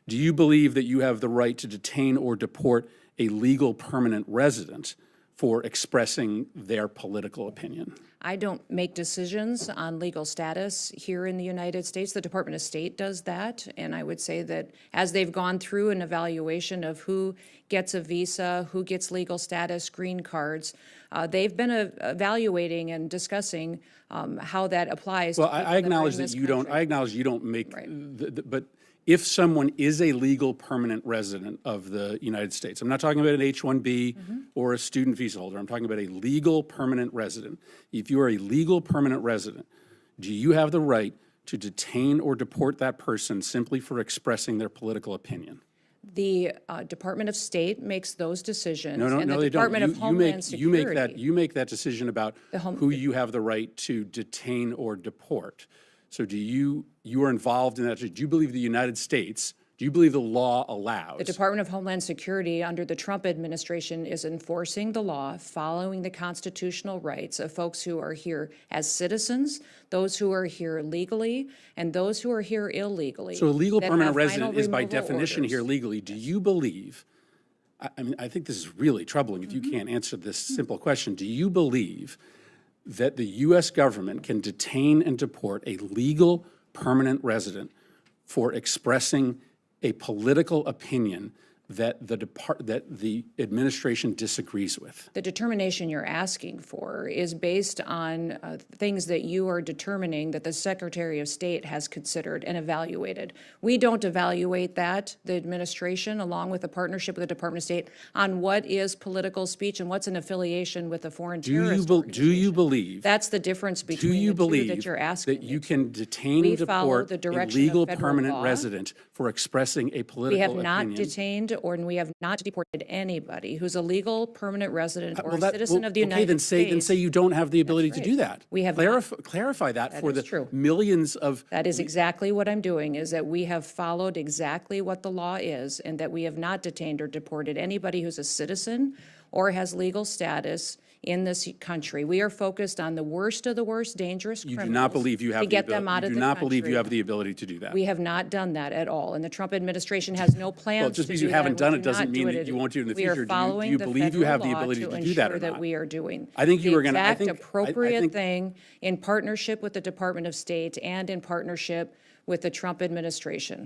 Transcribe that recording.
Do you believe that you have the right to detain or deport a legal permanent resident for expressing their political opinion? I don't make decisions on legal status here in the United States. The Department of State does that. And I would say that as they've gone through an evaluation of who gets a visa, who gets legal status, green cards, they've been evaluating and discussing how that applies. Well, to people I acknowledge that are in that this you don't. I country. acknowledge you don't make. Right. But if someone is a legal permanent resident of the United States, I'm not talking about an H-1B or a student visa holder. I'm talking about a legal permanent resident. If you are a legal permanent resident, do you have the right to detain or deport that person simply for expressing their political opinion? The Department of State makes those decisions. No, and no, the they Department don't. of Homeland Security. You make that decision about who you have the right to detain or deport. So you are involved in that? Do you believe the United States, do you believe the law allows? The Department of Homeland Security under the Trump administration is enforcing the law, following the constitutional rights of folks who are here as citizens, those who are here legally, and those who are here illegally. So a legal that permanent have resident final is by removal definition orders. here legally. Do you believe, I mean, I think this is really troubling if you can't answer this simple question. Do you believe that the U.S. government can detain and deport a legal permanent resident for expressing a political opinion that the administration disagrees with? The determination you're asking for is based on things that you are determining that the Secretary of State has considered and evaluated. We don't evaluate that, the administration, along with a partnership with the Department of State, on what is political speech and what's an affiliation with a foreign terrorist organization. Do you believe? That's the difference between Do you the two believe that you're asking that you me. can detain and deport a legal permanent resident for expressing a political We have opinion? not detained and we have not deported anybody who's a legal permanent resident or a citizen of the United States. Then say you don't have the ability to do that. We have clarify that for the true. millions of. That is exactly what I'm doing, is that we have followed exactly what the law is and that we have not detained or deported anybody who's a citizen or has legal status in this country. We are focused on the worst of the worst dangerous criminals. You do not believe you have to get them out of the country. You do not believe you have the ability to do that. We have not done that at all, and the Trump administration has no plans Well, just because to do you haven't that. done We it do doesn't not mean do that it. you won't do it in the We future. are following do the you believe you federal have the law ability to do that ensure or that not? we are doing I think you were going to. the exact appropriate thing in partnership with the Department of State and in partnership with the Trump administration.